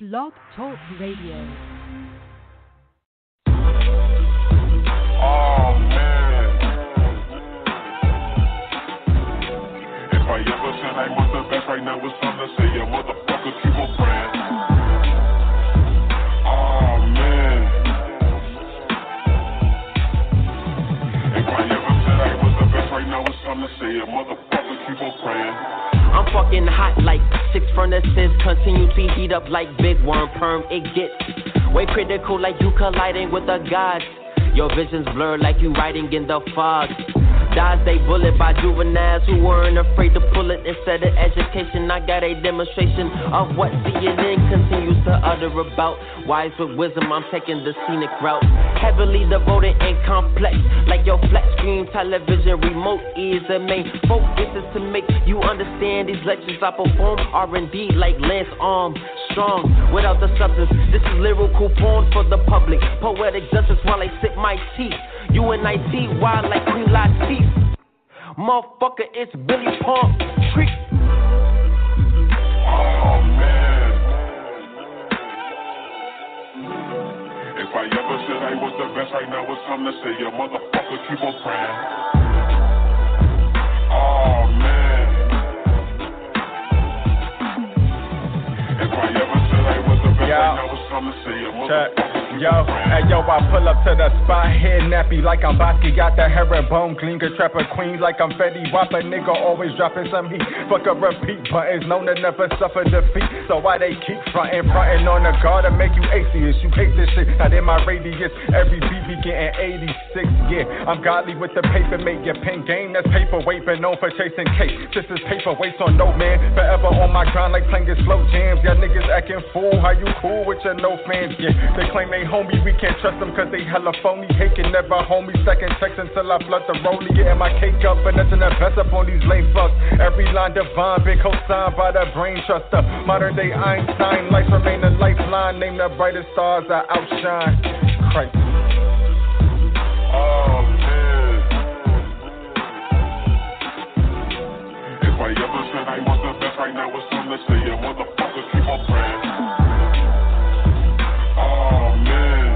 Blog Talk Radio. Oh man, if I ever said I was the best, right now it's time to say yeah, motherfucker, keep on praying. Oh man, if I ever said I was the best, right now it's time to say yeah, motherfucker, keep on praying. I'm fucking hot like 6 furnaces, continue to heat up like big worm perm. It gets way critical like you colliding with the gods. Your vision's blurred like you riding in the fog. Dodge they bullet by juveniles who weren't afraid to pull it. Instead of education, I got a demonstration of what CNN continues to utter about. Wise with wisdom, I'm taking the scenic route. Heavily devoted and complex, like your flat screen television remote is the main focus is to make you understand these lectures I perform R&D like Lance Armstrong. Without the substance, this is lyrical porn for the public. Poetic justice while I sip my tea. UNIT wild like Queen Latifah. Motherfucker, it's Billy Pump Treat. Oh man, if I ever said I was the best, right now it's time to say yeah, motherfucker, keep on praying. Oh man, if I ever said I was the best, right now it's time to say yeah, motherfucker. Yo, hey yo, I pull up to the spot, head nappy like I'm Bosky, got the herringbone, clean, good trapper queen like I'm Fetty Wap, a nigga always dropping some heat. Fuck a repeat buttons, known to never suffer defeat. So why they keep frontin' on the guard to make you atheist? You hate this shit, not in my radius. Every beat be getting 86, yeah. I'm godly with the paper, make your pen game. That's paperweight, but known for chasing cake. This is paperweights on no man, forever on my grind like playing slow jams. Y'all niggas acting fool, how you cool with your no fans? Yeah, they claim they homie, we can't trust them cause they hella phony. Hate can never hold me, stacking checks until I flood the rollie. Getting my cake up, but nothing to best up on these lame fucks. Every line divine, big co-signed by the brain truster. Modern day Einstein, life remain a lifeline. Name the brightest stars I outshine. Christ. Oh man, if I ever said I was the best, right now it's time to say yeah, motherfucker, keep on praying. Oh man,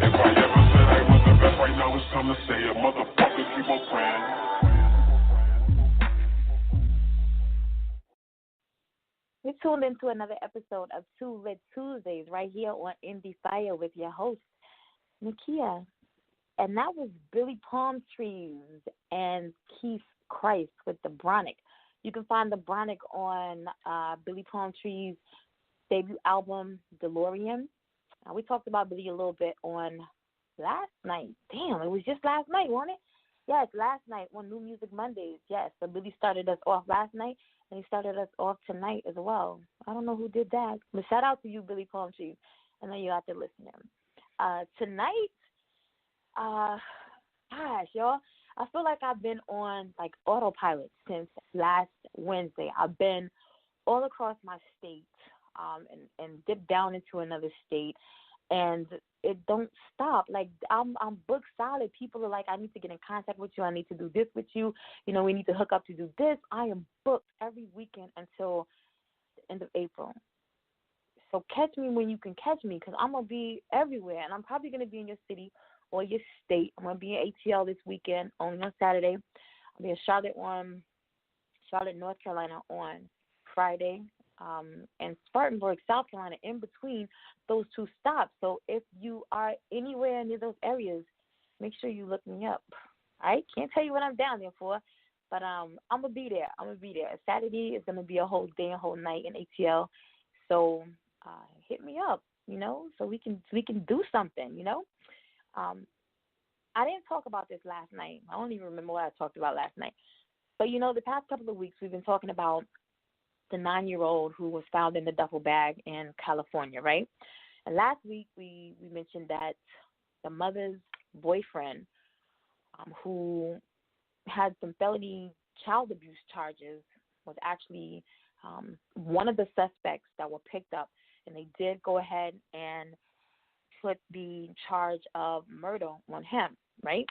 if I ever said I was the best, right now it's time to say yeah, motherfucker, keep on praying. We tuned into another episode of Two Lit Tuesdays right here on Endie Fiya with your host, Nakia. And that was Billy Palm Trees and Keith Christ with the Bronic. You can find the Bronic on Billy Palm Trees' debut album, DeLorean. We talked about Billy a little bit on last night. Damn, it was just last night, wasn't it? Yes, last night on New Music Mondays. Yes, so Billy started us off last night, and he started us off tonight as well. I don't know who did that, but shout out to you, Billy Palm Trees. I know you're out there listening. Tonight, gosh, y'all, I feel like I've been on like autopilot since last Wednesday. I've been all across my state and dipped down into another state, and it don't stop. Like I'm booked solid. People are like, I need to get in contact with you. I need to do this with you. You know, we need to hook up to do this. I am booked every weekend until the end of April. So catch me when you can catch me, because I'm going to be everywhere, and I'm probably going to be in your city or your state. I'm going to be in ATL this weekend, only on Saturday. I'll be in Charlotte, North Carolina on Friday, and Spartanburg, South Carolina, in between those two stops. So if you are anywhere near those areas, make sure you look me up. All right? Can't tell you what I'm down there for, but I'm going to be there. Saturday is going to be a whole day and a whole night in ATL. So hit me up, you know, so we can do something, you know. I didn't talk about this last night. I don't even remember what I talked about last night. But, you know, the past couple of weeks we've been talking about the 9-year-old who was found in the duffel bag in California, right? And last week we mentioned that the mother's boyfriend, who had some felony child abuse charges, was actually one of the suspects that were picked up, and they did go ahead and put the charge of murder on him, right?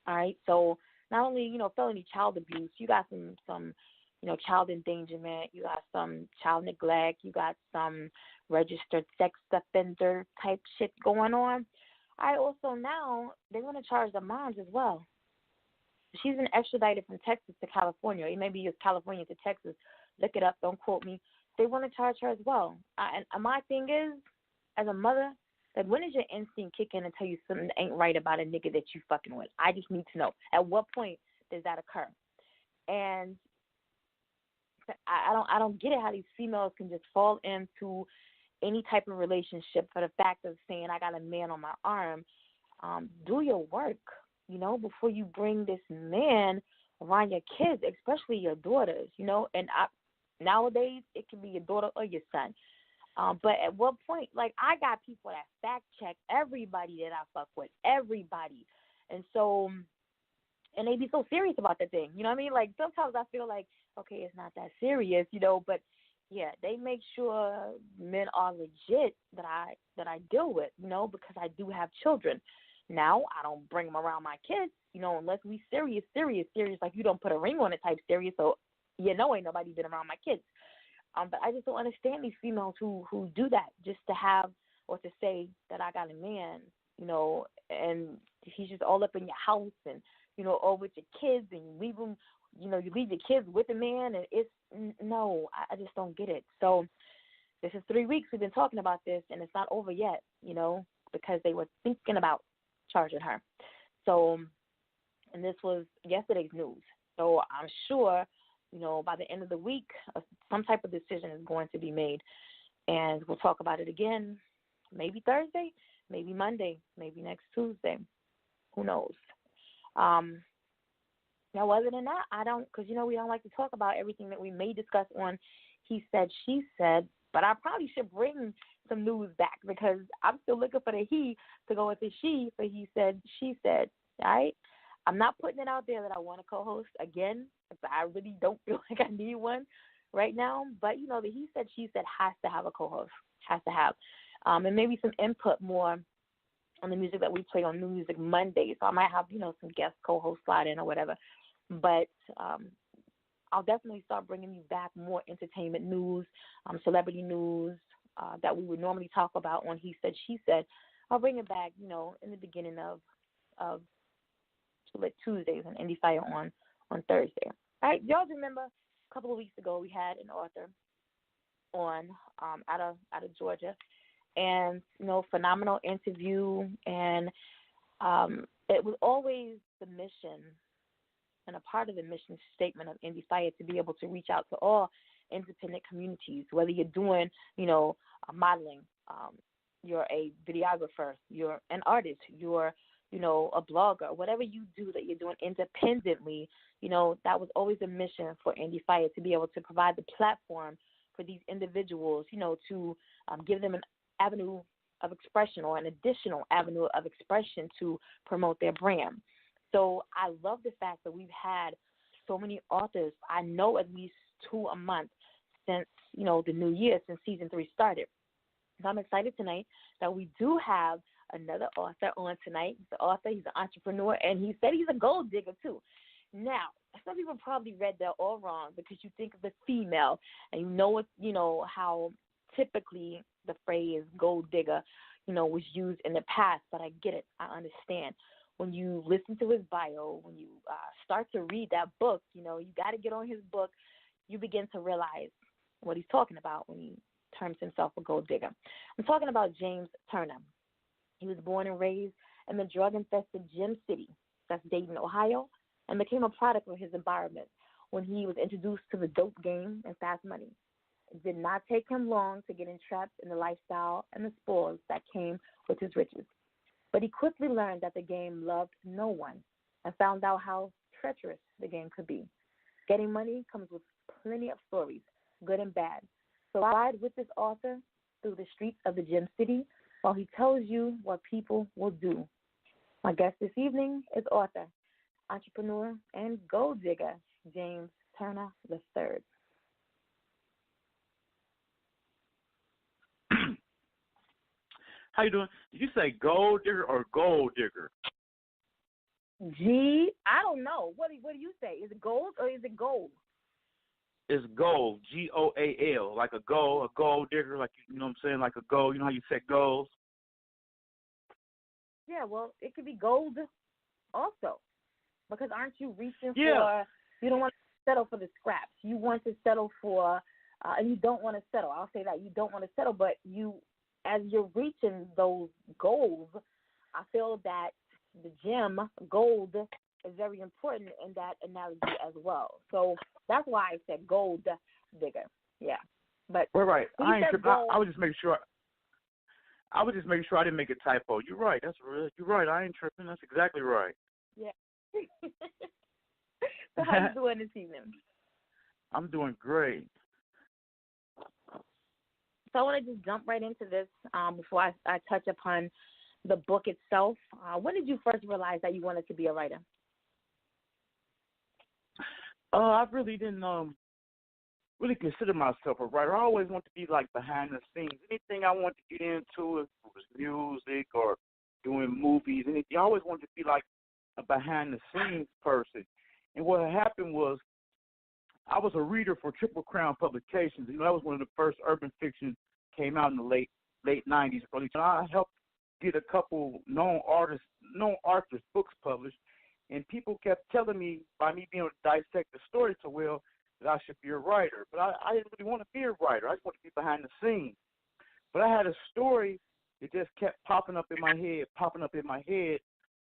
All right, so not only, you know, felony child abuse, you got some child endangerment. You got some child neglect. You got some registered sex offender type shit going on. I also now they want to charge the moms as well. She's been extradited from Texas to California. It may be it's California to Texas. Look it up. Don't quote me. They want to charge her as well. And my thing is, as a mother, like, when does your instinct kick in and tell you something that ain't right about a nigga that you fucking with? I just need to know. At what point does that occur? And I don't get it how these females can just fall into any type of relationship for the fact of saying I got a man on my arm. Do your work, before you bring this man around your kids, especially your daughters, And nowadays it can be your daughter or your son. But at what point, like, I got people that fact check everybody that I fuck with, everybody. And so, and they be so serious about the thing, you know what I mean? Like, sometimes I feel like, okay, it's not that serious, but yeah, they make sure men are legit that I deal with, because I do have children. Now, I don't bring them around my kids, unless we serious, like you don't put a ring on it type serious, so ain't nobody been around my kids. But I just don't understand these females who do that just to have or to say that I got a man, and he's just all up in your house and, or with your kids, and you leave them, you leave your kids with a man, and it's, no, I just don't get it. So this is 3 weeks we've been talking about this, and it's not over yet, because they were thinking about charging her. So, and this was yesterday's news. So I'm sure, by the end of the week, some type of decision is going to be made. And we'll talk about it again, maybe Thursday, maybe Monday, maybe next Tuesday. Who knows? Now, other than that, I don't, because, we don't like to talk about everything that we may discuss on He Said, She Said, but I probably should bring some news back because I'm still looking for the he to go with the she for He Said, She Said, all right? I'm not putting it out there that I want to co-host again. I really don't feel like I need one right now. But, the He Said, She Said has to have a co-host, has to have. And maybe some input more on the music that we play on New Music Monday. So I might have, some guest co-hosts slide in or whatever. But I'll definitely start bringing you back more entertainment news, celebrity news that we would normally talk about on He Said, She Said. I'll bring it back, in the beginning of Tuesdays and Endie Fiya on Thursday. All right, y'all remember a couple of weeks ago we had an author on out of Georgia, and phenomenal interview, and it was always the mission and a part of the mission statement of Endie Fiya to be able to reach out to all independent communities, whether you're doing modeling, you're a videographer, you're an artist, you're a blogger, whatever you do that you're doing independently, that was always a mission for Endie Fiya to be able to provide the platform for these individuals, to give them an avenue of expression or an additional avenue of expression to promote their brand. So I love the fact that we've had so many authors. I know at least 2 a month since, the new year, since season 3 started. So I'm excited tonight that we do have another author on tonight. He's an author, he's an entrepreneur, and he said he's a gold digger too. Now, some people probably read that all wrong because you think of the female and how typically the phrase gold digger, was used in the past, but I get it. I understand. When you listen to his bio, when you start to read that book, you got to get on his book. You begin to realize what he's talking about when he terms himself a gold digger. I'm talking about James Turner. He was born and raised in the drug-infested Gym City, that's Dayton, Ohio, and became a product of his environment when he was introduced to the dope game and fast money. It did not take him long to get entrapped in the lifestyle and the spoils that came with his riches. But he quickly learned that the game loved no one and found out how treacherous the game could be. Getting money comes with plenty of stories, good and bad. So ride with this author through the streets of the Gym City while he tells you what people will do. My guest this evening is author, entrepreneur, and gold digger, James Turner III. How you doing? Did you say gold digger or gold digger? Gee, I don't know. What do you say? Is it gold or is it gold? It's goal, GOAL, like a gold digger, like you know what I'm saying, like a goal. You know how you set goals? Yeah, well, it could be gold also, because aren't you reaching Yeah. for? You don't want to settle for the scraps. You want to settle for, and you don't want to settle. I'll say that you don't want to settle, but you, as you're reaching those goals, I feel that the gem gold is very important in that analogy as well. So that's why I said gold digger. Yeah, but Right. I ain't tripping. gold. I was just making sure. I was just making sure I didn't make a typo. You're right. That's real. You're right. I ain't tripping. That's exactly right. Yeah. So how you doing this evening? I'm doing great. So I want to just jump right into this before I touch upon the book itself. When did you first realize that you wanted to be a writer? I really didn't really consider myself a writer. I always wanted to be like behind the scenes. Anything I wanted to get into, if it was music or doing movies, anything, I always wanted to be like a behind the scenes person. And what had happened was I was a reader for Triple Crown Publications. You know, that was one of the first urban fiction came out in the late 90s, early. And I helped get a couple known artists books published, and people kept telling me, by me being able to dissect the story so well, that I should be a writer. But I didn't really want to be a writer. I just wanted to be behind the scenes. But I had a story that just kept popping up in my head.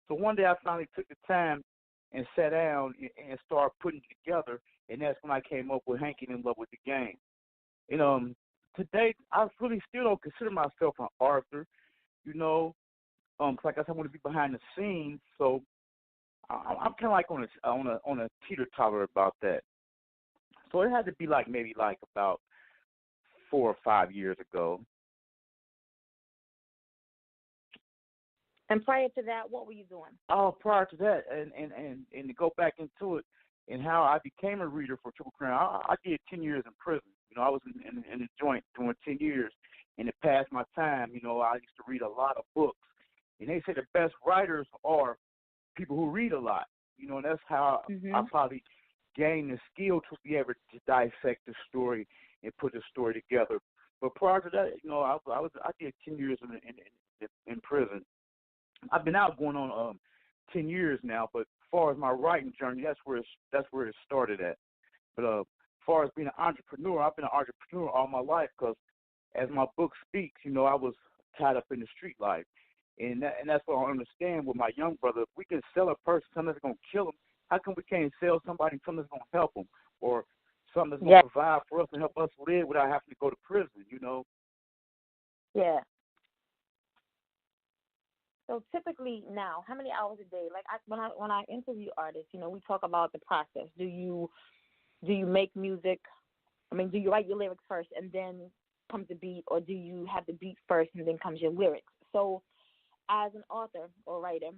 So one day I finally took the time and sat down and started putting it together, and that's when I came up with Hankin' in Love with the Game. And today I really still don't consider myself an author, you know. 'Cause like I said, I want to be behind the scenes, so I'm kind of like on a teeter-totter about that. So it had to be maybe about 4 or 5 years ago. And prior to that, what were you doing? Oh, prior to that, and to go back into it, and how I became a reader for Triple Crown, I did 10 years in prison. You know, I was in the joint doing 10 years, and it passed my time. You know, I used to read a lot of books, and they say the best writers are people who read a lot. You know, and that's how I probably gained the skill to be able to dissect the story and put the story together. But prior to that, you know, I did 10 years in prison. I've been out going on 10 years now, but as far as my writing journey, that's where it started at. But as far as being an entrepreneur, I've been an entrepreneur all my life because, as my book speaks, you know, I was tied up in the street life, and that's what I understand with my young brother. If we can sell a person something that's gonna kill him, how come we can't sell somebody something that's gonna help them, or something that's gonna provide for us and help us live without having to go to prison? You know? Yeah. So typically now, how many hours a day? Like when I interview artists, you know, we talk about the process. Do you make music? I mean, do you write your lyrics first and then comes the beat, or do you have the beat first and then comes your lyrics? So, as an author or writer,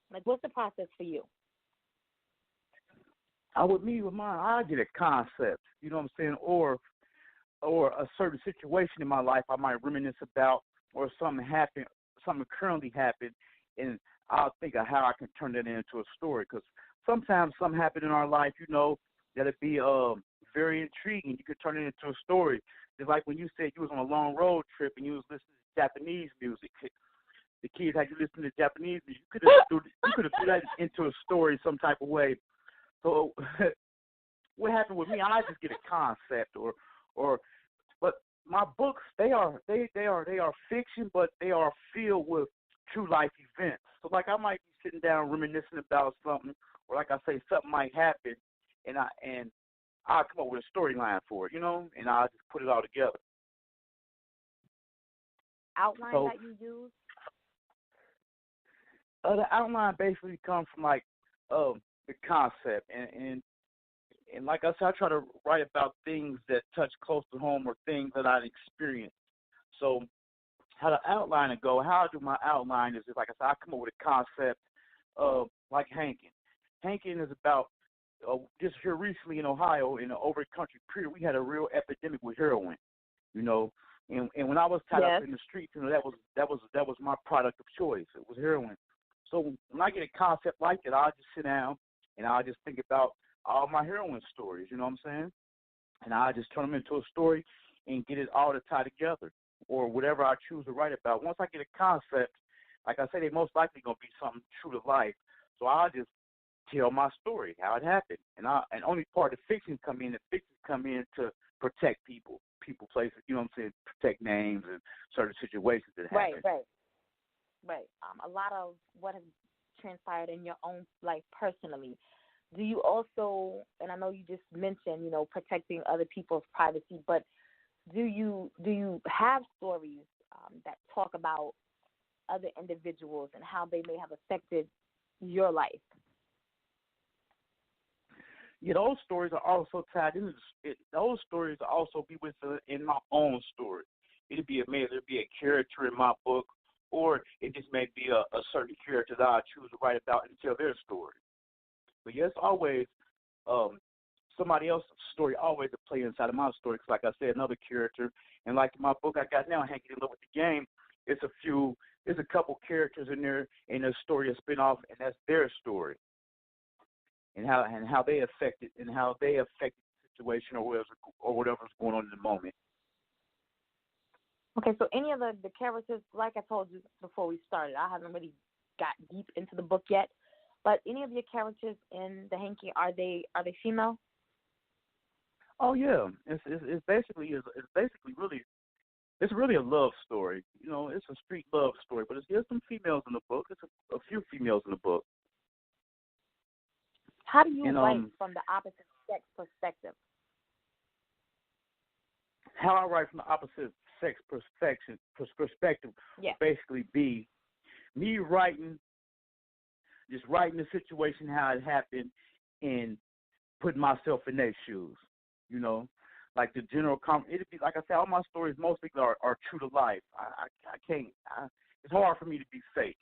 like, what's the process for you? With mine, I get a concept. You know what I'm saying, or a certain situation in my life I might reminisce about, or something currently happened, and I'll think of how I can turn that into a story. Because sometimes something happened in our life, you know, that'd be very intriguing. You could turn it into a story. Just like when you said you was on a long road trip and you was listening to Japanese music. The kids had you listen to Japanese music. You could have threw that into a story some type of way. So what happened with me? I just get a concept, but my books, they are fiction, but they are filled with true life events. So like I might be sitting down reminiscing about something, or like I say, something might happen, and I'll come up with a storyline for it, you know, and I'll just put it all together. Outline that you use? The outline basically comes from the concept, and like I said, I try to write about things that touch close to home or things that I've experienced. So how the outline go, how I do my outline is like I said, I come up with a concept like Hankin'. Hankin' is about just here recently in Ohio, in the over country period, we had a real epidemic with heroin, you know. And when I was tied up in the streets, you know, that was my product of choice. It was heroin. So when I get a concept like that, I'll just sit down and I'll just think about all my heroin stories, you know what I'm saying? and I just turn them into a story and get it all to tie together, or whatever I choose to write about. Once I get a concept, like I say, they most likely gonna be something true to life. So I'll just tell my story, how it happened, and only part of fiction come in. The fiction come in to protect people, places. You know what I'm saying? Protect names and certain situations that happen. Right. A lot of what has transpired in your own life personally. Do you also, and I know you just mentioned, protecting other people's privacy, but do you have stories that talk about other individuals and how they may have affected your life? Yeah, those stories are also tied into those stories will also be in my own story. It'll be a character in my book, or it just may be a certain character that I choose to write about and tell their story. But yes, always somebody else's story always to play inside of my story. 'Cause like I said, another character, and like my book I got now, Hanky in Love with the Game, it's a couple characters in there, and a story, a spinoff, and that's their story, and how they affected the situation or whatever's going on in the moment. Okay, so any of the characters, like I told you before we started, I haven't really got deep into the book yet, but any of your characters in the Hanky, are they female? Oh yeah, it's really a love story. It's a street love story, but there's some females in the book. It's a few females in the book. How do you write from the opposite sex perspective? How I write from the opposite sex perspective would basically be me writing the situation, how it happened, and putting myself in their shoes. Like the general it'd be like I said, all my stories mostly are true to life. I can't. It's hard for me to be fake.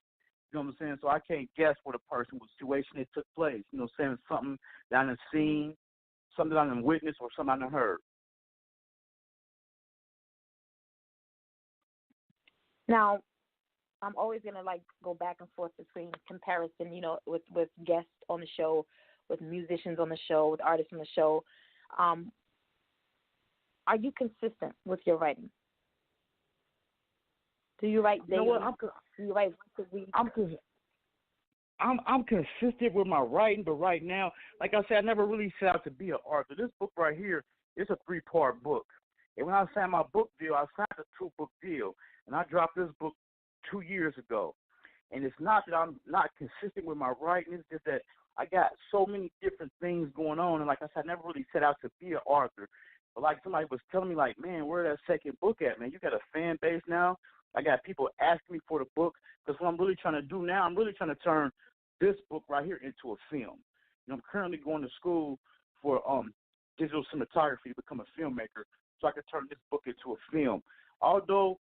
You know what I'm saying? So I can't guess what a person, what situation it took place. Saying something that I done seen, something that I done witnessed, or something I done heard. Now, I'm always gonna go back and forth between comparison, with guests on the show, with musicians on the show, with artists on the show. Are you consistent with your writing? Do you write daily? Do you write once a week? I'm consistent with my writing, but right now, like I said, I never really set out to be an author. This book right here is a 3-part book. And when I signed my book deal, I signed a 2-book deal. And I dropped this book 2 years ago. And it's not that I'm not consistent with my writing. It's just that I got so many different things going on. And like I said, I never really set out to be an author. But like somebody was telling me, like, man, where that second book at, man? You got a fan base now. I got people asking me for the book. Because what I'm really trying to do now, I'm really trying to turn this book right here into a film. I'm currently going to school for digital cinematography to become a filmmaker, so I can turn this book into a film. Although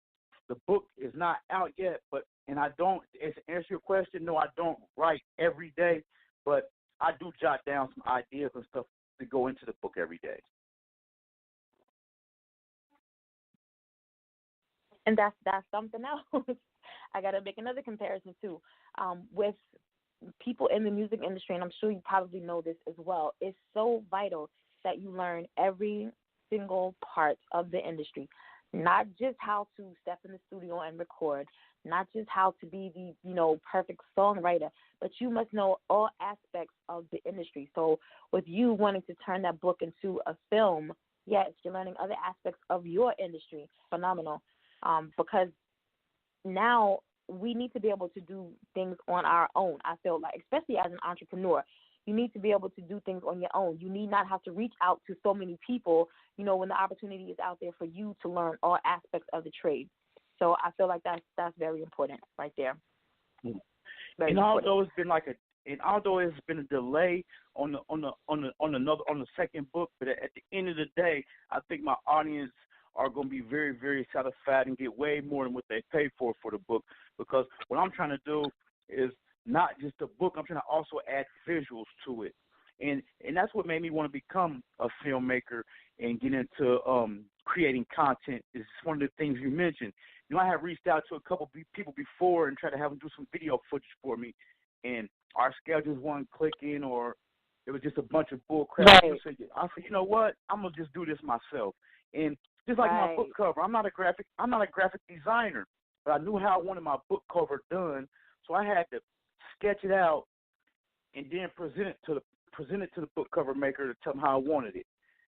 the book is not out yet, to answer your question, no, I don't write every day, but I do jot down some ideas and stuff to go into the book every day. And that's something else. I got to make another comparison, too, with people in the music industry, and I'm sure you probably know this as well. It's so vital that you learn every single part of the industry, not just how to step in the studio and record, not just how to be the perfect songwriter, but you must know all aspects of the industry. So with you wanting to turn that book into a film, yes, you're learning other aspects of your industry. Phenomenal. Because now we need to be able to do things on our own. I feel like, especially as an entrepreneur, you need to be able to do things on your own. You need not have to reach out to so many people, when the opportunity is out there for you to learn all aspects of the trade. So I feel like that's very important right there. And although it's been a delay on the second book, but at the end of the day, I think my audience are going to be very, very satisfied and get way more than what they pay for the book, because what I'm trying to do is not just a book. I'm trying to also add visuals to it. And that's what made me want to become a filmmaker and get into creating content. Is one of the things you mentioned. I have reached out to a couple people before and tried to have them do some video footage for me, and our schedules weren't clicking, or It was just a bunch of bull crap. Right. I said, you know what? I'm gonna just do this myself. And just like my book cover, I'm not a graphic designer, but I knew how I wanted my book cover done, so I had to sketch it out and then present it to the book cover maker to tell them how I wanted it.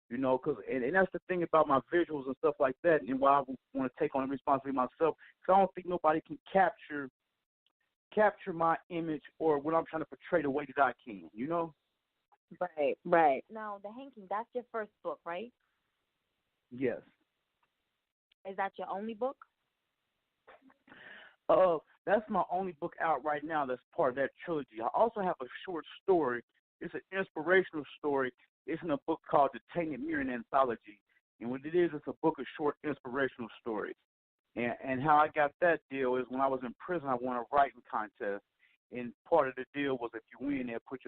You know, and that's the thing about my visuals and stuff like that, and why I want to take on the responsibility myself. Because I don't think nobody can capture my image or what I'm trying to portray the way that I can. You know. Right, right. Now, The Hanking, that's your first book, right? Yes. Is that your only book? That's my only book out right now that's part of that trilogy. I also have a short story. It's an inspirational story. It's in a book called The Tainted Mirror Anthology. And what it is, it's a book of short inspirational stories. And how I got that deal is when I was in prison, I won a writing contest. And part of the deal was if you win, they'll put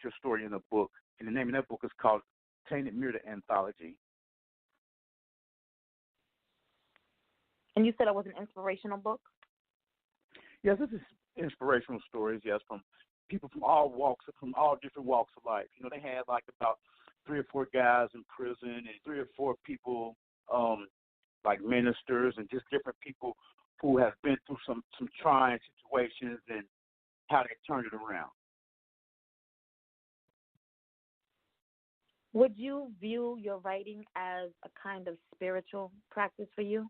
your story in a book. And the name of that book is called Tainted Mirror Anthology. And you said it was an inspirational book? Yes, this is inspirational stories, yes, from people from all different walks of life. You know, they had like about 3 or 4 guys in prison and 3 or 4 people, like ministers and just different people who have been through some trying situations and how they turned it around. Would you view your writing as a kind of spiritual practice for you?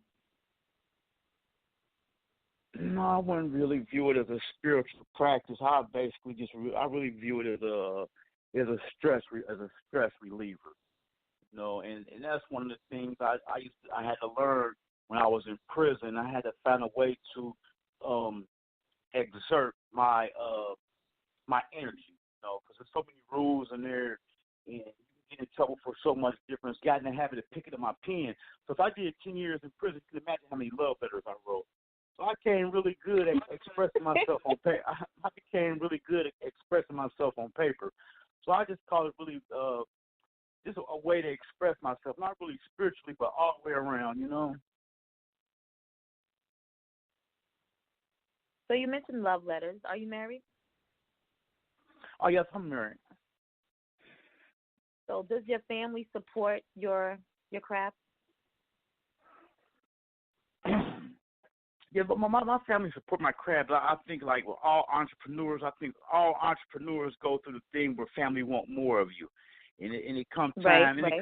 No, I wouldn't really view it as a spiritual practice. I really view it as a stress reliever. You know, and that's one of the things I had to learn when I was in prison. I had to find a way to exert my energy. You know, because there's so many rules in there, and you can get in trouble for so much difference. Got in the habit of picking up my pen. So if I did 10 years in prison, you can imagine how many love letters I wrote. So I became really good at expressing myself on paper. I became really good at expressing myself on paper. So I just call it really just a way to express myself, not really spiritually, but all the way around, you know. So you mentioned love letters. Are you married? Oh, yes, I'm married. So does your family support your craft? Yeah, but my family support my craft. I think like with all entrepreneurs, go through the thing where family want more of you, and it comes time, right. It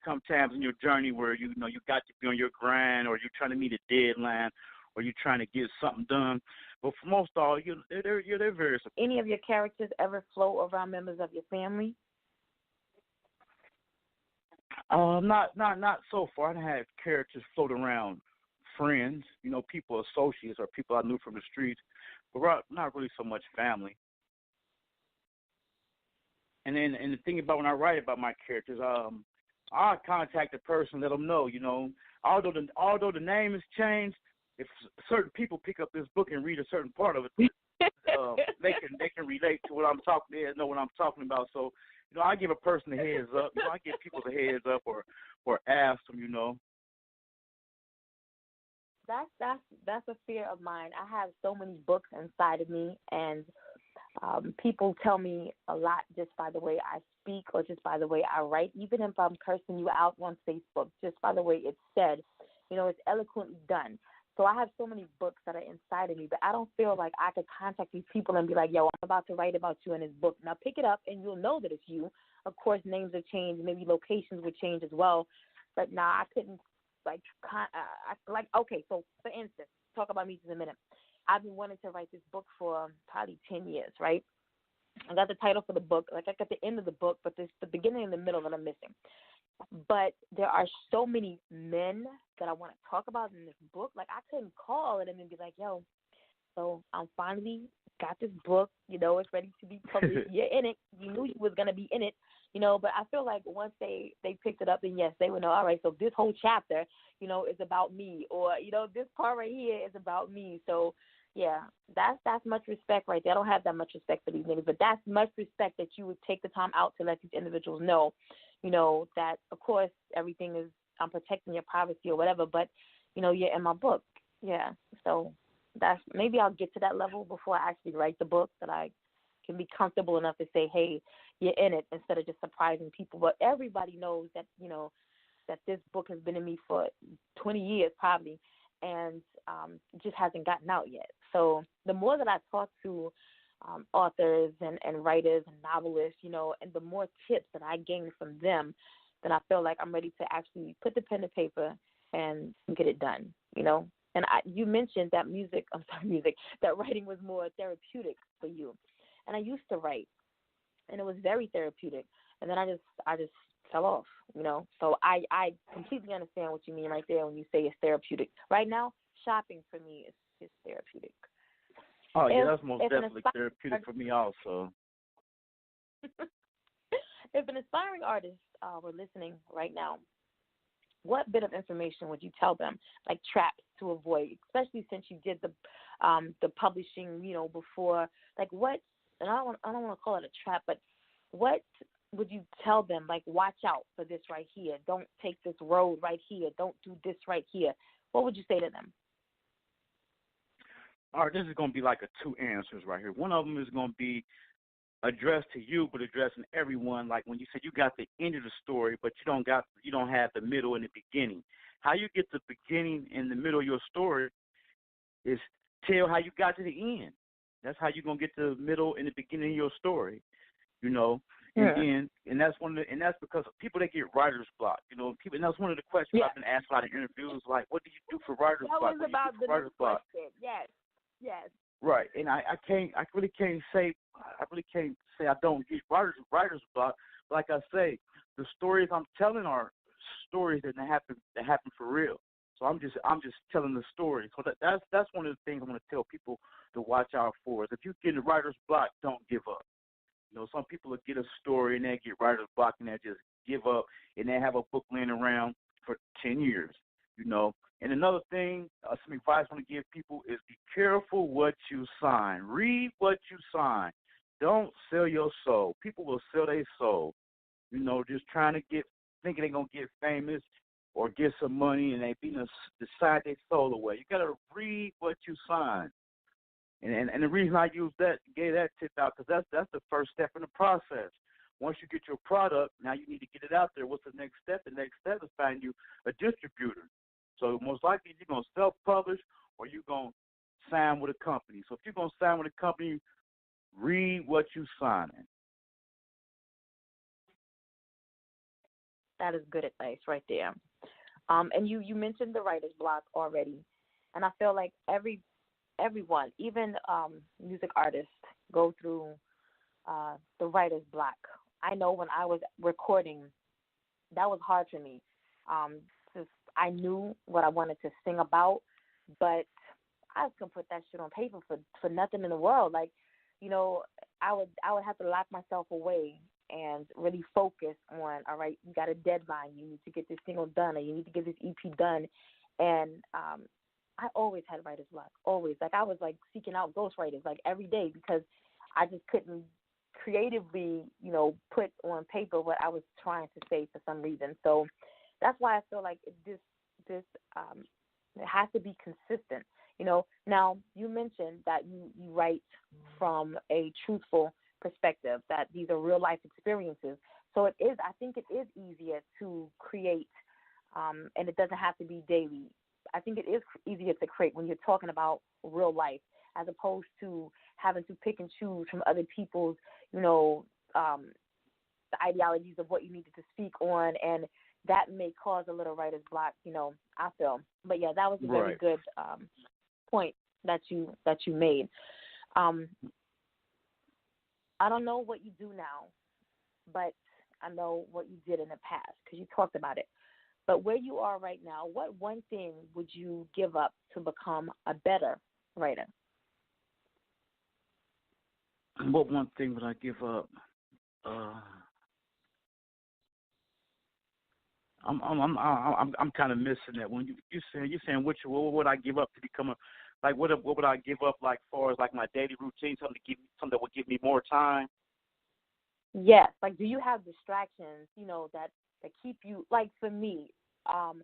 comes times in your journey where you got to be on your grind, or you're trying to meet a deadline, or you're trying to get something done. But for most all, they're very supportive. Any of your characters ever float around members of your family? Not so far. I had characters float around friends, people, associates, or people I knew from the streets, but not really so much family. And the thing about when I write about my characters, I contact the person, let them know, although the name has changed, if certain people pick up this book and read a certain part of it, they can relate to what I'm talking. They know what I'm talking about. So, I give a person a heads up. I give people a heads up or ask them, That's a fear of mine. I have so many books inside of me, and people tell me a lot just by the way I speak or just by the way I write. Even if I'm cursing you out on Facebook, just by the way it's said, it's eloquently done. So I have so many books that are inside of me, but I don't feel like I could contact these people and be like, yo, I'm about to write about you in this book. Now pick it up and you'll know that it's you. Of course, names have changed. Maybe locations would change as well. But I couldn't, okay, so for instance, talk about me just a minute. I've been wanting to write this book for probably 10 years, right? I got the title for the book. I got the end of the book, but there's the beginning and the middle that I'm missing. But there are so many men that I want to talk about in this book. Like, I couldn't call them and be like, yo, so I'm finally got this book, it's ready to be published. You're in it. You knew you was going to be in it, but I feel like once they picked it up, then yes, they would know, all right, so this whole chapter, is about me, or, this part right here is about me. So, yeah, that's much respect right there. I don't have that much respect for these niggas, but that's much respect that you would take the time out to let these individuals know, that, of course, everything is, I'm protecting your privacy or whatever, but, you're in my book. Yeah, so maybe I'll get to that level before I actually write the book that I can be comfortable enough to say, hey, you're in it, instead of just surprising people. But everybody knows that, that this book has been in me for 20 years probably, and it just hasn't gotten out yet. So the more that I talk to authors and writers and novelists, and the more tips that I gain from them, then I feel like I'm ready to actually put the pen to paper and get it done, And you mentioned that that writing was more therapeutic for you. And I used to write, and it was very therapeutic. And then I just fell off, So I completely understand what you mean right there when you say it's therapeutic. Right now, shopping for me is therapeutic. Oh, yeah, that's most definitely therapeutic for me also. If an aspiring artist were listening right now, what bit of information would you tell them, like traps to avoid, especially since you did the publishing, before? Like what? And I don't want to call it a trap, but what would you tell them? Like, watch out for this right here. Don't take this road right here. Don't do this right here. What would you say to them? All right, this is going to be like two answers right here. One of them is going to be addressed to you, but addressing everyone. Like when you said you got the end of the story, but you don't have the middle and the beginning. How you get the beginning and the middle of your story is tell how you got to the end. That's how you're gonna get the middle and the beginning of your story. And that's that's because of people that get writer's block. People, and that's one of the questions I've been asked a lot of interviews. Like, what do you do for writer's block? That was about the next question. Yes. Right, and I really can't say I don't get writer's block. Like I say, the stories I'm telling are stories that happen for real. So I'm just telling the story. So that's one of the things I want to tell people to watch out for. Is if you get a writer's block, don't give up. Some people will get a story and they get writer's block and they just give up and they have a book laying around for 10 years. And another thing, some advice I want to give people is be careful what you sign. Read what you sign. Don't sell your soul. People will sell their soul, just trying to thinking they're going to get famous or get some money, and they decide their soul away. You got to read what you sign. And the reason I gave that tip out, because that's the first step in the process. Once you get your product, now you need to get it out there. What's the next step? The next step is find you a distributor. So most likely you're going to self-publish or you're going to sign with a company. So if you're going to sign with a company, read what you signing. That is good advice right there. And you mentioned the writer's block already. And I feel like everyone, even music artists, go through the writer's block. I know when I was recording, that was hard for me. I knew what I wanted to sing about, but I was gonna put that shit on paper for nothing in the world. Like, I would have to lock myself away and really focus on, all right, you got a deadline, you need to get this single done, or you need to get this EP done. And I always had writer's block, always. Like, I was like seeking out ghostwriters like every day because I just couldn't creatively, put on paper what I was trying to say for some reason. So that's why I feel like this it has to be consistent. Now you mentioned that you write from a truthful perspective, that these are real life experiences. So I think it is easier to create, and it doesn't have to be daily. I think it is easier to create when you're talking about real life, as opposed to having to pick and choose from other people's, the ideologies of what you needed to speak on, and that may cause a little writer's block, I feel. But yeah, that was a very good point that you made. I don't know what you do now, but I know what you did in the past because you talked about it. But where you are right now, what one thing would you give up to become a better writer? What one thing would I give up? I'm kind of missing that. When you're saying what would I give up to become what would I give up, like far as like my daily routine, something that would give me more time? Yes. Like, do you have distractions, that keep you, like for me, I'm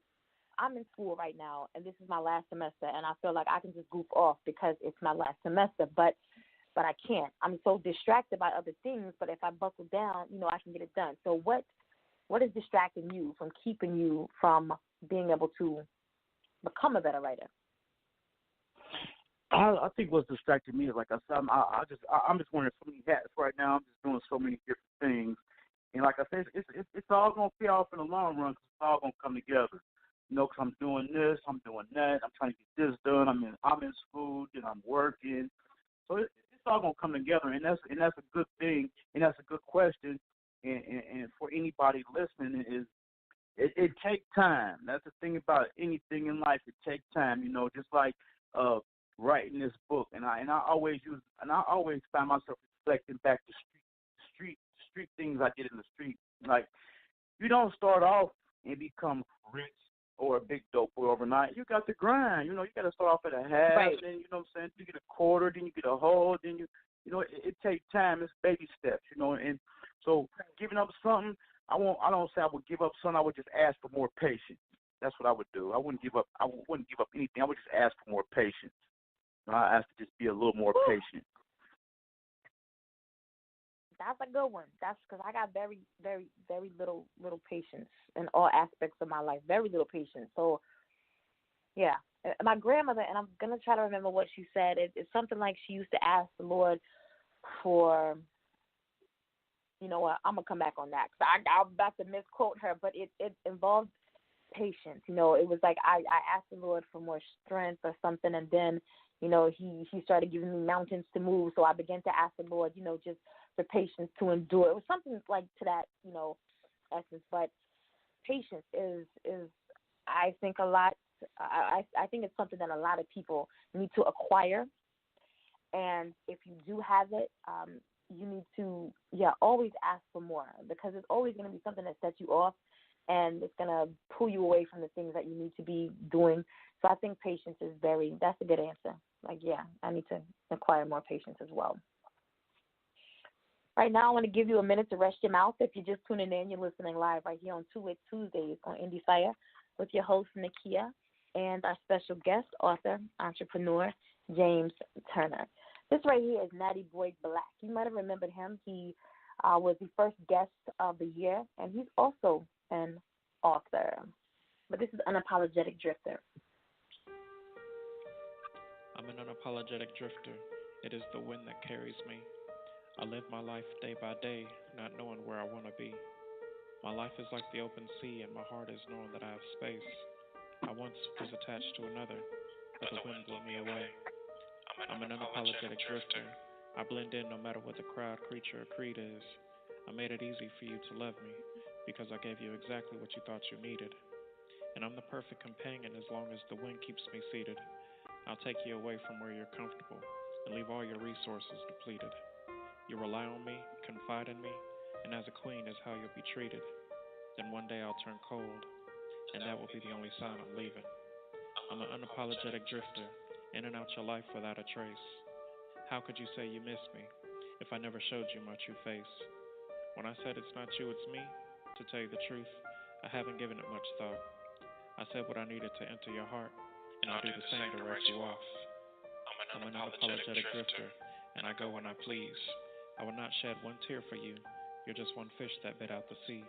in school right now, and this is my last semester, and I feel like I can just goof off because it's my last semester. But but I can't. I'm so distracted by other things, but if I buckle down, I can get it done. So what is distracting you from keeping you from being able to become a better writer? I think what's distracting me is, like I said, I'm just wearing so many hats right now. I'm just doing so many different things, and like I said, it's all gonna pay off in the long run. 'Cause it's all gonna come together. Because I'm doing this, I'm doing that, I'm trying to get this done. I'm in school, then I'm working, so it's all gonna come together, and that's a good thing, and that's a good question. And for anybody listening, it takes time. That's the thing about anything in life. It takes time. Just like writing this book, and I always find myself reflecting back to street things I did in the street. Like, you don't start off and become rich or a big dope boy overnight. You got to grind. You got to start off at a half, right. Then what I'm saying, you get a quarter, then you get a whole, then it takes time. It's baby steps, and so giving up something, I don't say I would give up something. I would just ask for more patience. That's what I would do. I wouldn't give up anything. I would just ask for more patience. I ask to just be a little more patient. That's a good one. That's because I got very, very, very little patience in all aspects of my life. Very little patience. So, yeah. My grandmother, and I'm going to try to remember what she said. It's something like she used to ask the Lord for, you know what, I'm going to come back on that because I'm about to misquote her, but it involved patience. It was like I asked the Lord for more strength or something, and then, he started giving me mountains to move, so I began to ask the Lord, just for patience to endure. It was something like to that, essence. But patience is I think a lot. I think it's something that a lot of people need to acquire, and if you do have it, you need to always ask for more, because it's always going to be something that sets you off, and it's going to pull you away from the things that you need to be doing. So I think patience is that's a good answer. Like, I need to acquire more patience as well. Right now, I want to give you a minute to rest your mouth. If you're just tuning in, you're listening live right here on Two-Way Tuesdays on Endie Fiya with your host, Nakia, and our special guest, author, entrepreneur, James Turner. This right here is Natty Boy Black. You might have remembered him. He was the first guest of the year, and he's also an author. But this is Unapologetic Drifter. I'm an unapologetic drifter. It is the wind that carries me. I live my life day by day, not knowing where I want to be. My life is like the open sea, and my heart is knowing that I have space. I once was attached to another, but the wind blew me away. I'm an unapologetic drifter. I blend in no matter what the crowd, creature, or creed is. I made it easy for you to love me, because I gave you exactly what you thought you needed. And I'm the perfect companion as long as the wind keeps me seated. I'll take you away from where you're comfortable and leave all your resources depleted. You rely on me, confide in me, and as a queen is how you'll be treated. Then one day I'll turn cold, and that will be the only sign I'm leaving. I'm an unapologetic drifter, in and out your life without a trace. How could you say you miss me if I never showed you my true face? When I said it's not you, it's me, to tell you the truth, I haven't given it much thought. I said what I needed to enter your heart, and I'll do the same to write you off. I'm an unapologetic drifter, and I go when I please. I will not shed one tear for you. You're just one fish that bit out the sea.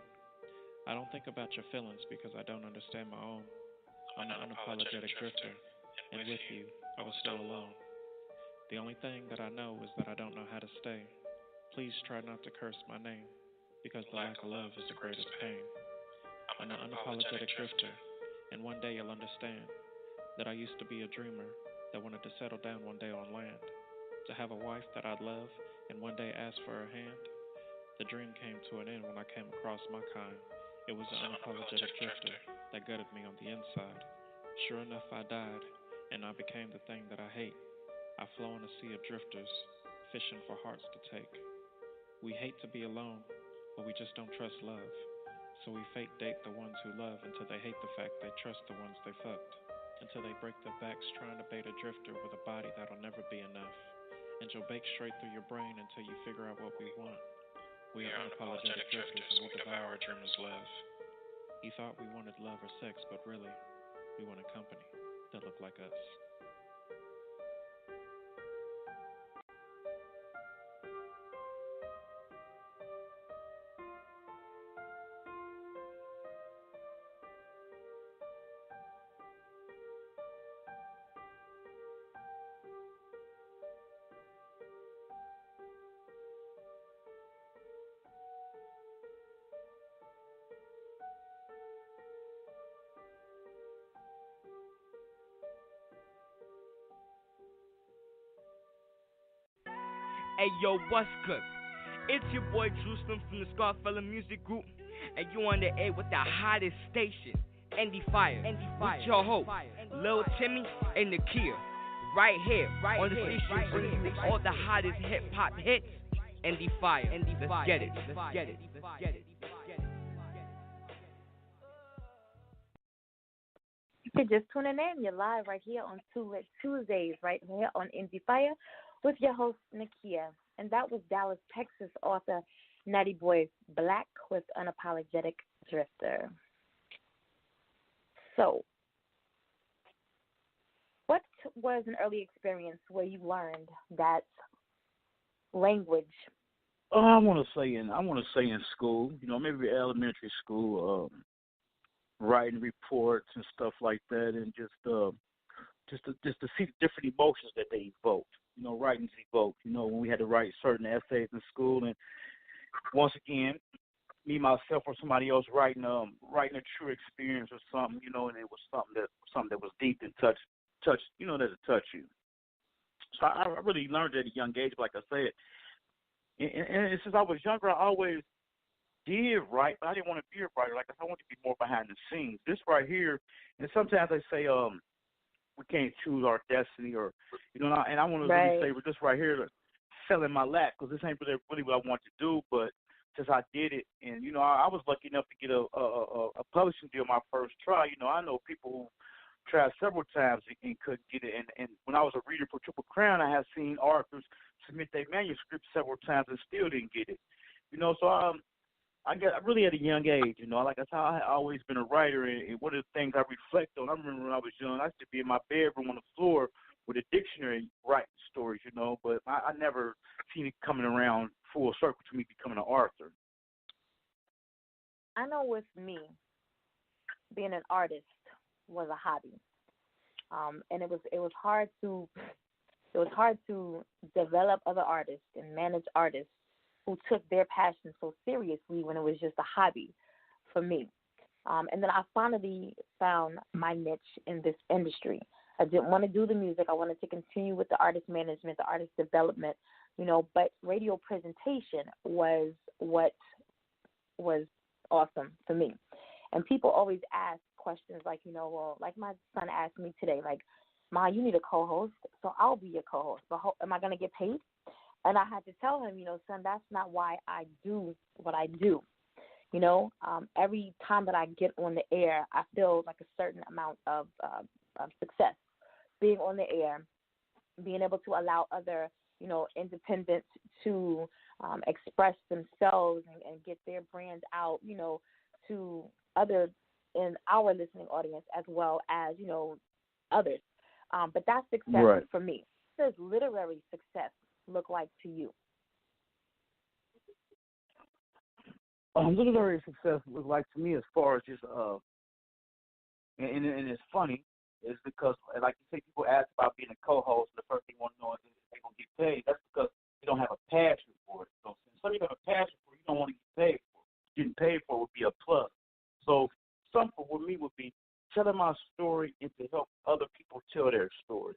I don't think about your feelings because I don't understand my own. I'm an unapologetic drifter, and with you, I was still alone. The only thing that I know is that I don't know how to stay. Please try not to curse my name, because the lack of love is the greatest pain. I'm an unapologetic drifter, and one day you'll understand that I used to be a dreamer that wanted to settle down one day on land, to have a wife that I'd love and one day ask for her hand. The dream came to an end when I came across my kind. It was an unapologetic drifter that gutted me on the inside. Sure enough, I died, and I became the thing that I hate. I flow in a sea of drifters, fishing for hearts to take. We hate to be alone, but we just don't trust love. So we fake date the ones who love until they hate the fact they trust the ones they fucked. Until they break their backs trying to bait a drifter with a body that'll never be enough. And you'll bake straight through your brain until you figure out what we want. We are unapologetic drifters, and we devour our dreamers' love. You thought we wanted love or sex, but really, we wanted company that looked like us. Hey yo, what's good? It's your boy Jerusalem from the Scarfella Music Group, and you on the air with the hottest station, Endie Fiya, with your host, Lil Timmy and Nakia, right here on the station bringing you all the hottest hip hop hits. Endie Fiya, let's get it. If you're just tuning in, you're live right here on Tuesdays, right here on Endie Fiya with your host, Nakia. And that was Dallas, Texas author Natty Boy Black with Unapologetic Drifter. So, what was an early experience where you learned that language? I want to say in school, maybe elementary school, writing reports and stuff like that, and just to see the different emotions that they evoked. Writings evoked. When we had to write certain essays in school, and once again, me myself or somebody else writing a true experience or something, and it was something that was deep and touched, that it touched you. So I really learned at a young age, like I said, and since I was younger, I always did write, but I didn't want to be a writer. Like I said, I wanted to be more behind the scenes. This right here, and sometimes they say we can't choose our destiny, or and I want to really say, well, this right here fell in my lap, because this ain't really what I want to do. But since I did it, and I was lucky enough to get a publishing deal my first try. I know people who tried several times and couldn't get it. And when I was a reader for Triple Crown, I have seen authors submit their manuscript several times and still didn't get it. So I got really at a young age, like I said, I had always been a writer, and one of the things I reflect on, I remember when I was young, I used to be in my bedroom on the floor with a dictionary writing stories, but I never seen it coming around full circle to me becoming an author. I know with me, being an artist was a hobby, and it was hard to develop other artists and manage artists who took their passion so seriously when it was just a hobby for me. And then I finally found my niche in this industry. I didn't want to do the music. I wanted to continue with the artist management, the artist development, but radio presentation was what was awesome for me. And people always ask questions like, like my son asked me today, like, Ma, you need a co-host, so I'll be your co-host. But am I going to get paid? And I had to tell him, son, that's not why I do what I do. Every time that I get on the air, I feel like a certain amount of success. Being on the air, being able to allow other, independents to express themselves and get their brands out, to others in our listening audience as well as, others. But that's success for me. What does literary success look like to you? Literary success look like to me as far as just and it's funny, is because, like you say, people ask about being a co-host, and the first thing they want to know is if they're gonna get paid. That's because you don't have a passion for it. So some you have a passion for it, you don't want to get paid for it. Getting paid for it would be a plus. So something with me would be telling my story and to help other people tell their story.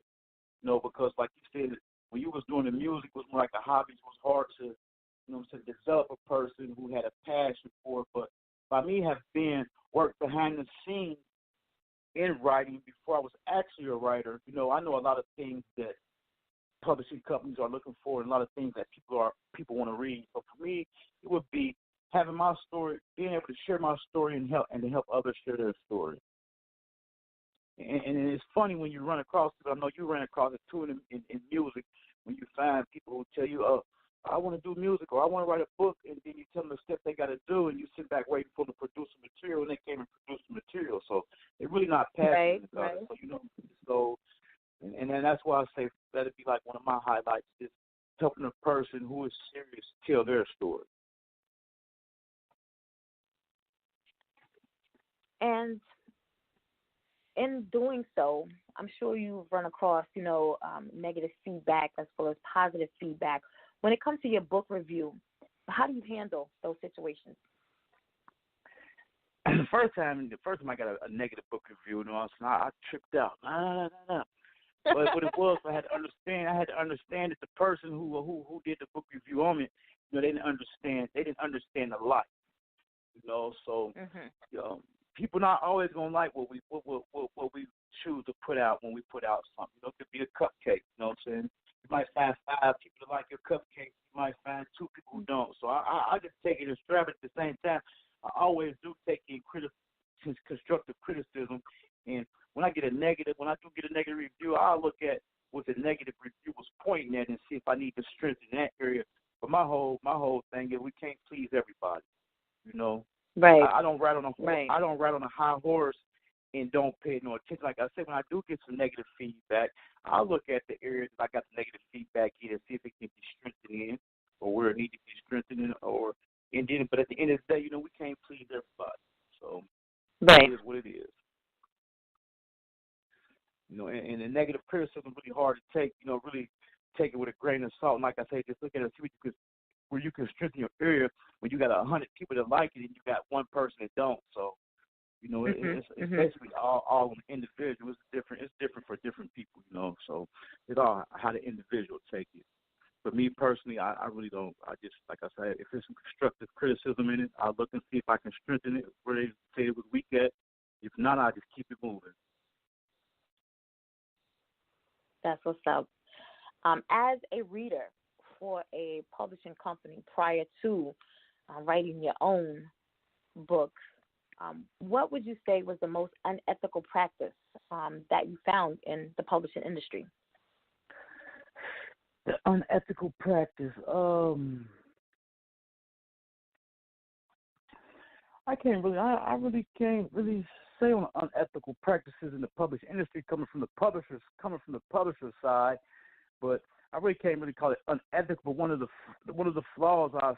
Because like you said, when you was doing the music, it was more like a hobby. It was hard to, to develop a person who had a passion for it. But by me having worked behind the scenes in writing before I was actually a writer, I know a lot of things that publishing companies are looking for, and a lot of things that people want to read. So for me, it would be having my story, being able to share my story and to help others share their story. And it's funny when you run across it. I know you ran across it too in music, when you find people who tell you, I want to do music, or I want to write a book, and then you tell them the steps they got to do, and you sit back waiting for them to produce the material, and they came and produced the material. So they're really not passionate about it. So, and then that's why I say that'd be like one of my highlights, is helping a person who is serious tell their story. And in doing so, I'm sure you've run across, negative feedback as well as positive feedback. When it comes to your book review, how do you handle those situations? The first time I got a negative book review, I tripped out. No. But what it was, I had to understand. I had to understand that the person who did the book review on it, they didn't understand. They didn't understand the life. So people not always gonna like what we choose to put out when we put out something. It could be a cupcake. You know what I'm saying? You might find 5 people that like your cupcake. You might find 2 people who don't. So I just take it and strap it at the same time. I always do take in constructive criticism, and when I do get a negative review, I'll look at what the negative review was pointing at and see if I need to strengthen that area. But my whole thing is we can't please everybody. Right. I don't ride on a high horse and don't pay no attention. Like I said, when I do get some negative feedback, I'll look at the areas that I got the negative feedback in and see if it can be strengthened in, or where it needs to be strengthened in, but at the end of the day, we can't please everybody. So it is what it is. And the negative criticism is really hard to take. Really take it with a grain of salt. And like I say, just look at it, where you can strengthen your area when you got 100 people that like it and you got 1 person that don't. So, it's basically all on the individual. It's different for different people. So it's all how the individual take it. For me personally, I really don't. I just, like I said, if there's some constructive criticism in it, I'll look and see if I can strengthen it where they say it was weak at. If not, I'll just keep it moving. That's what's up. As a reader for a publishing company prior to writing your own book, what would you say was the most unethical practice that you found in the publishing industry? The unethical practice. I really can't really say on unethical practices in the publishing industry coming from the publisher's side, but I really can't really call it unethical. But one of the flaws I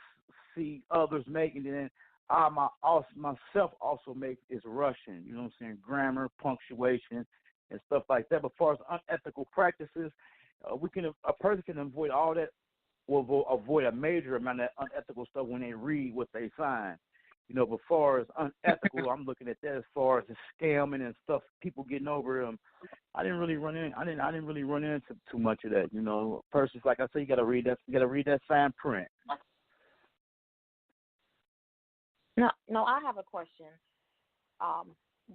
see others make, and then I myself also make, is rushing. You know what I'm saying? Grammar, punctuation, and stuff like that. But as far as unethical practices, a person can avoid all that. Will avoid a major amount of unethical stuff when they read what they sign. But as far as unethical, I'm looking at that as far as the scamming and stuff, people getting over them. I didn't really run into too much of that. Persons, like I said, you got to read that fine print. No, I have a question.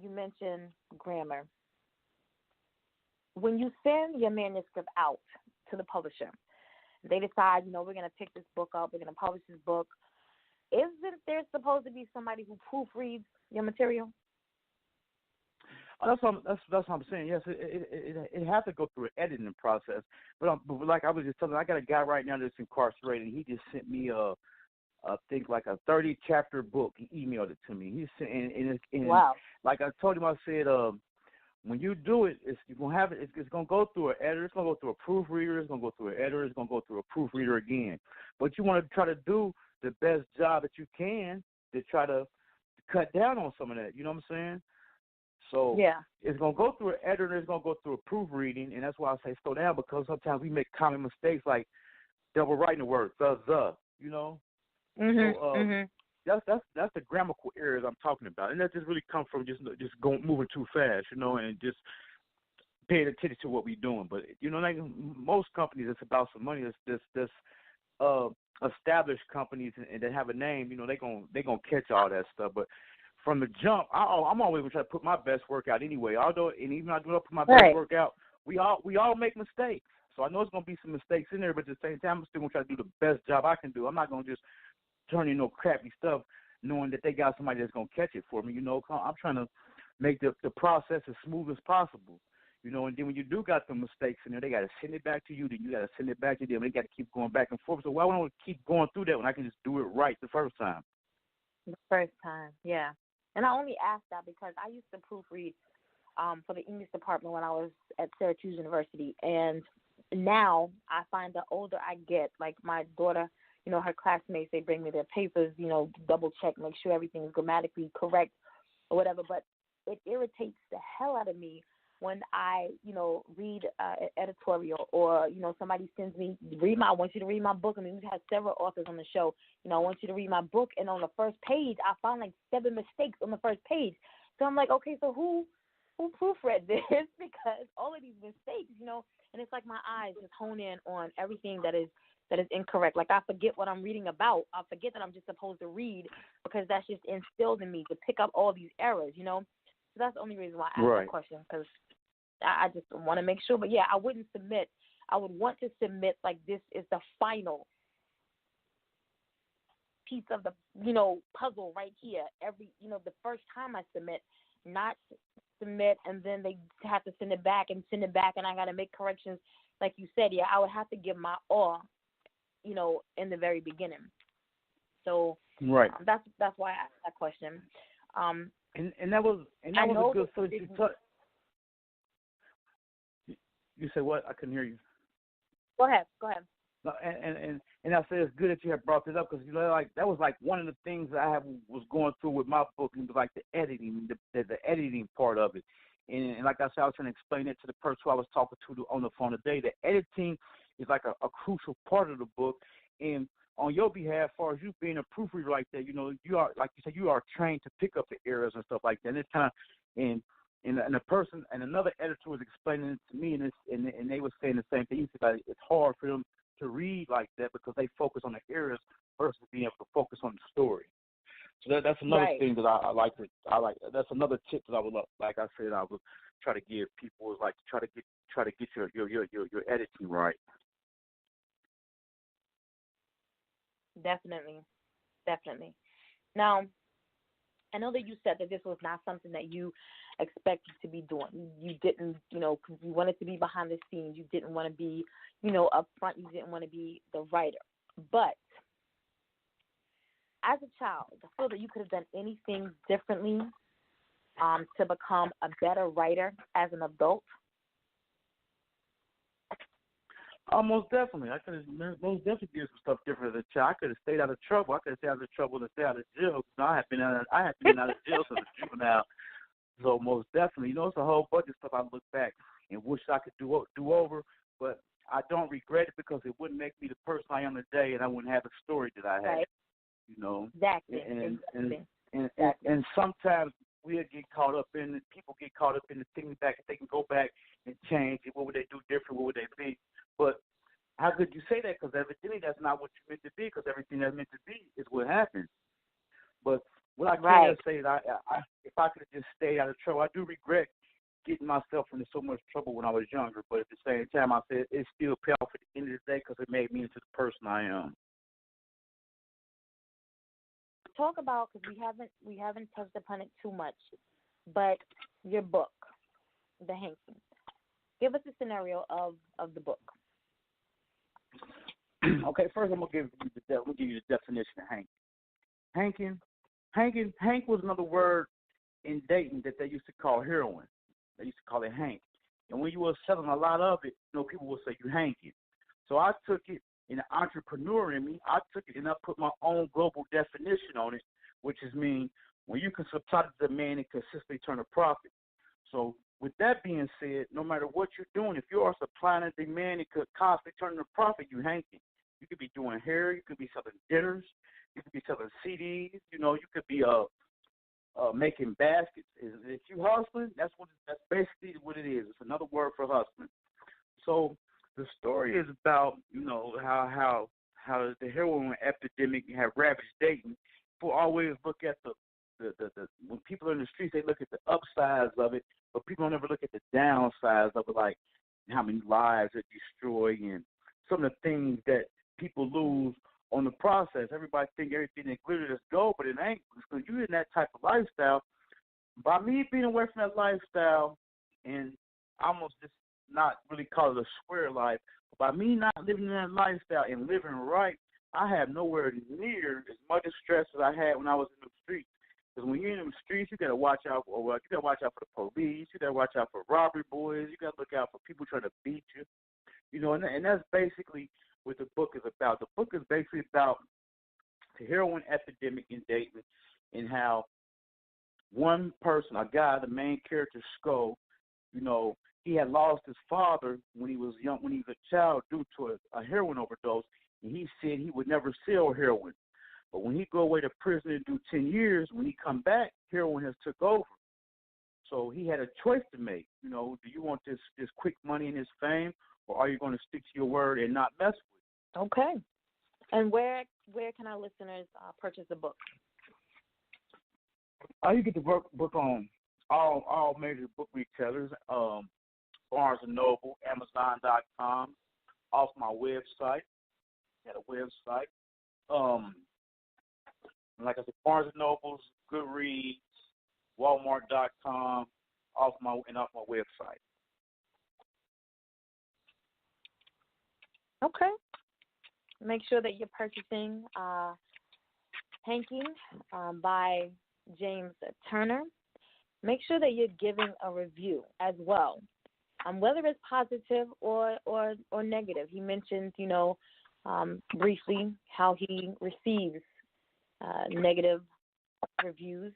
You mentioned grammar. When you send your manuscript out to the publisher, they decide, we're going to pick this book up, we're going to publish this book. Isn't there supposed to be somebody who proofreads your material? That's what I'm saying. Yes, it has to go through an editing process. But like I was just telling you, I got a guy right now that's incarcerated. And he just sent me I think like a 30-chapter book. He emailed it to me. He sent, and wow. Like I told him, I said, when you do it, you're gonna have it. It's gonna go through an editor. It's gonna go through a proofreader. It's gonna go through an editor. It's gonna go through a proofreader again. But you want to try to do the best job that you can to try to cut down on some of that. You know what I'm saying? So yeah, it's going to go through an editor. It's going to go through a proofreading, and that's why I say slow down, because sometimes we make common mistakes like double writing the word the. That's the grammatical errors I'm talking about, and that just really comes from just moving too fast, and just paying attention to what we're doing. But like most companies, it's about some money. That's established companies and that have a name, they gonna catch all that stuff. But from the jump, I'm always gonna try to put my best work out anyway. Even though I do not put my best work out, we all make mistakes. So I know it's gonna be some mistakes in there, but at the same time, I'm still gonna try to do the best job I can do. I'm not gonna just turn in no crappy stuff, knowing that they got somebody that's gonna catch it for me. I'm trying to make the process as smooth as possible. And then when you do got the mistakes in there, they got to send it back to you. Then you got to send it back to them. They got to keep going back and forth. So why would I keep going through that when I can just do it right the first time? The first time, yeah. And I only asked that because I used to proofread for the English department when I was at Syracuse University. And now I find the older I get, like my daughter, her classmates, they bring me their papers, double check, make sure everything is grammatically correct or whatever. But it irritates the hell out of me when I, read an editorial or, somebody sends me, I want you to read my book. I mean, we've had several authors on the show, I want you to read my book. And on the first page, I found like 7 mistakes on the first page. So I'm like, okay, so who who proofread this because all of these mistakes, and it's like my eyes just hone in on everything that is incorrect. Like I forget what I'm reading about. I forget that I'm just supposed to read because that's just instilled in me to pick up all these errors, So that's the only reason why I asked that question, because I just want to make sure. But yeah, I wouldn't submit. I would want to submit like this is the final piece of the, puzzle right here. The first time I submit, not submit and then they have to send it back, and I got to make corrections. Like you said, yeah, I would have to give my all, in the very beginning. So right. That's why I asked that question. And that was a good source. You said what? I couldn't hear you. Go ahead. No, and I say it's good that you have brought this up, because like that was like one of the things that I was going through with my book, and like the editing, the editing part of it. And like I said, I was trying to explain it to the person who I was talking to on the phone today. The editing is like a crucial part of the book. And on your behalf, as far as you being a proofreader like that, you are, like you said, you are trained to pick up the errors and stuff like that. And it's kind of, and the person and another editor was explaining it to me, and they were saying the same thing. He said like, it's hard for them to read like that because they focus on the errors versus being able to focus on the story. So that's another thing that I like. That's another tip that I would, like I said, I would try to give people, is like try to get your editing right. Definitely. Now, I know that you said that this was not something that you expected to be doing. You didn't, you wanted to be behind the scenes. You didn't want to be, up front. You didn't want to be the writer. But as a child, I feel that you could have done anything differently to become a better writer as an adult. Most definitely. I could have most definitely did some stuff different as a child. I could have stayed out of trouble. I could have stayed out of trouble and stayed out of jail. I had been out of jail since a juvenile. So most definitely, it's a whole bunch of stuff I look back and wish I could do over, but I don't regret it because it wouldn't make me the person I am today, and I wouldn't have the story that I had. Right. Exactly. And sometimes we'll get caught up in it. People get caught up in the thinking back, if they can go back and change it. What would they do different? What would they be? But how could you say that? Because evidently that's not what you're meant to be, because everything that's meant to be is what happens. But what I can say is I if I could have just stayed out of trouble, I do regret getting myself into so much trouble when I was younger. But at the same time, I said it still paid off at the end of the day because it made me into the person I am. Talk about, because we haven't touched upon it too much, but your book, The Hanky. Give us a scenario of the book. Okay, first I'm gonna give you the definition of hanking. Hank was another word in Dayton that they used to call heroin. They used to call it hank. And when you were selling a lot of it, people would say you hanking. So I took it, in the entrepreneur in me, I took it and I put my own global definition on it, which is mean when you can supply the demand and consistently turn a profit. So with that being said, no matter what you're doing, if you are supplying and demand and constantly turning a profit, you hanking. You could be doing hair, you could be selling dinners, you could be selling CDs, you could be making baskets. If you hustling, that's basically what it is. It's another word for hustling. So the story is about, how the heroin epidemic had ravaged Dayton. People always look at the when people are in the streets, they look at the upsides of it, but people don't ever look at the downsides of it, like how many lives it destroyed and some of the things that people lose on the process. Everybody think everything that glitters is gold, but it ain't. Because you're in that type of lifestyle. By me being away from that lifestyle and almost just not really call it a square life, by me not living in that lifestyle and living right, I have nowhere near as much stress as I had when I was in the streets. Because when you're in the streets, you got to watch out for the police, you got to watch out for robbery boys, you got to look out for people trying to beat you. And that's basically what the book is about. The book is basically about the heroin epidemic in Dayton and how one person, a guy, the main character, Skull, he had lost his father when he was young, when he was a child, due to a heroin overdose, and he said he would never sell heroin. But when he go away to prison and do 10 years, when he come back, heroin has took over. So he had a choice to make. You know, do you want this quick money and this fame, or are you going to stick to your word and not mess with it? Okay. And where can our listeners purchase the book? You get the book on all major book retailers, Barnes & Noble, Amazon.com, off my website. I had a website. Like I said, Barnes & Noble's, Goodreads, Walmart.com, off my website. Okay. Make sure that you're purchasing Hanking by James Turner. Make sure that you're giving a review as well, whether it's positive or negative. He mentioned, briefly how he receives negative reviews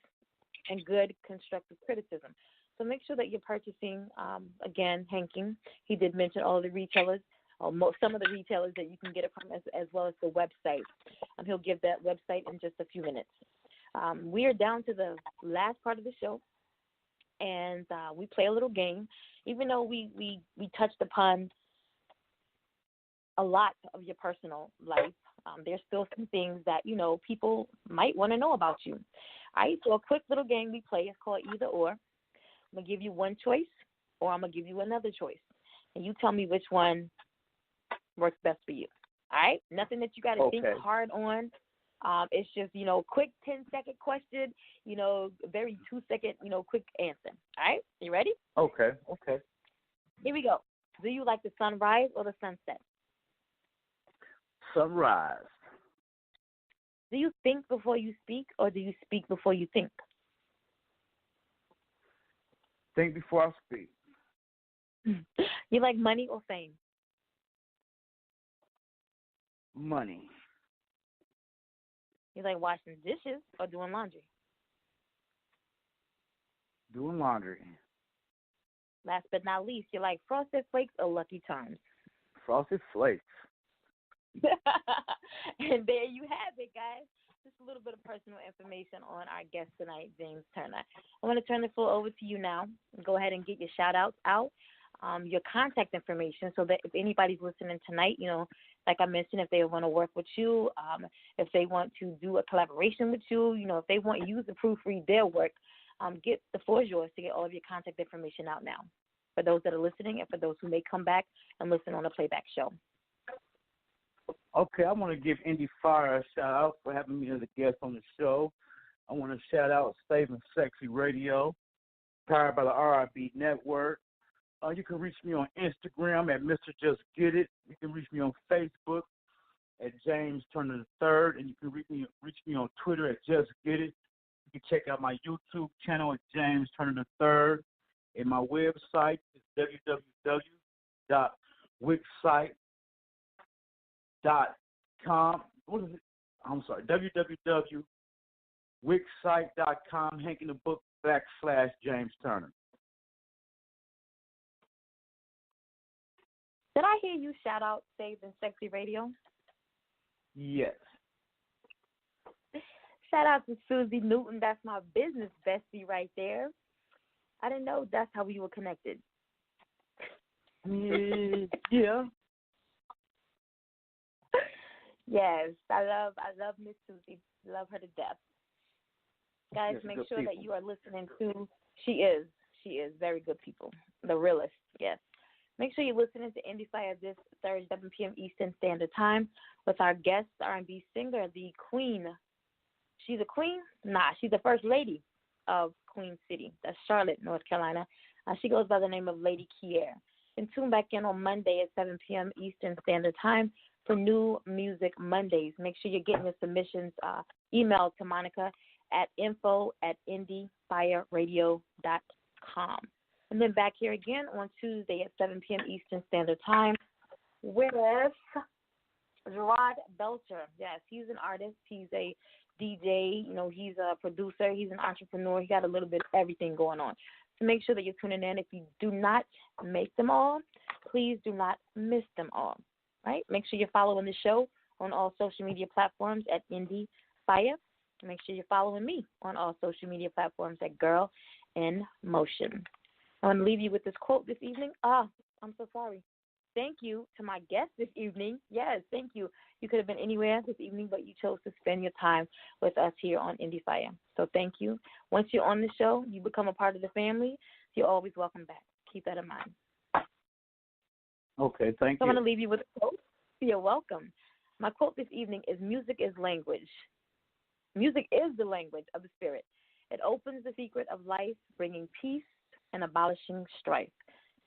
and good constructive criticism. So make sure that you're purchasing, again, Hanking. He did mention all of the retailers, some of the retailers that you can get it from, as well as the website. He'll give that website in just a few minutes. We are down to the last part of the show, and we play a little game. Even though we touched upon a lot of your personal life, there's still some things that, people might want to know about you. All right, so a quick little game we play is called Either Or. I'm going to give you one choice, or I'm going to give you another choice. And you tell me which one works best for you. All right? Nothing that you got to think hard on. It's just, quick 10-second question, very 2-second, quick answer. All right? You ready? Okay. Here we go. Do you like the sunrise or the sunset? Sunrise. Do you think before you speak, or do you speak before you think? Think before I speak. You like money or fame? Money. You like washing dishes or doing laundry? Doing laundry. Last but not least, you like Frosted Flakes or Lucky Charms? Frosted Flakes. And there you have it, guys. Just a little bit of personal information on our guest tonight, James Turner. I want to turn the floor over to you now. Go ahead and get your shout-outs out, your contact information, so that if anybody's listening tonight, like I mentioned, if they want to work with you, if they want to do a collaboration with you, if they want you to proofread their work, get the floor is yours to get all of your contact information out now, for those that are listening and for those who may come back and listen on a playback show. Okay, I want to give Endie Fiya a shout-out for having me as a guest on the show. I want to shout out Saving Sexy Radio, powered by the RIB Network. You can reach me on Instagram at Mr. Just Get It. You can reach me on Facebook at James Turner III, and you can reach me on Twitter at Just Get It. You can check out my YouTube channel at James Turner III, and my website is www.wixsite.com. What is it? I'm sorry, www.wixsite.com, Hanking the Book /James Turner. Did I hear you shout out Saving Sexy Radio? Yes. Shout out to Susie Newton. That's my business bestie right there. I didn't know that's how we were connected. Yeah. Yes, I love Miss Susie. Love her to death. Guys, Yes, make good sure people. that you are listening to. She is very good people. The realest. Yes. Make sure you're listening to Endie Fiya this Thursday, 7 p.m. Eastern Standard Time, with our guest, R&B singer, the Queen. She's a queen? Nah, she's the first lady of Queen City. That's Charlotte, North Carolina. She goes by the name of Lady Kier. And tune back in on Monday at 7 p.m. Eastern Standard Time for New Music Mondays. Make sure you're getting your submissions emailed to Monica at info@indiefireradio.com. And then back here again on Tuesday at 7 p.m. Eastern Standard Time with Gerard Belcher. Yes, he's an artist. He's a DJ. He's a producer. He's an entrepreneur. He got a little bit of everything going on. So make sure that you're tuning in. If you do not make them all, please do not miss them all. Right? Make sure you're following the show on all social media platforms at Endie Fiya. Make sure you're following me on all social media platforms at Girl in motion. I want to leave you with this quote this evening. I'm so sorry. Thank you to my guest this evening. Yes, thank you. You could have been anywhere this evening, but you chose to spend your time with us here on Endie Fiya. So thank you. Once you're on the show, you become a part of the family. You're always welcome back. Keep that in mind. Okay, thank So you. I'm going to leave you with a quote. You're welcome. My quote this evening is, music is language. Music is the language of the spirit. It opens the secret of life, bringing peace and abolishing strife.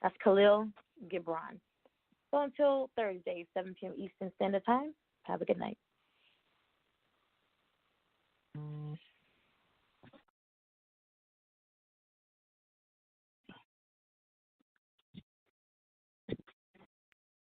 That's Khalil Gibran. So until Thursday, 7 p.m. Eastern Standard Time, have a good night.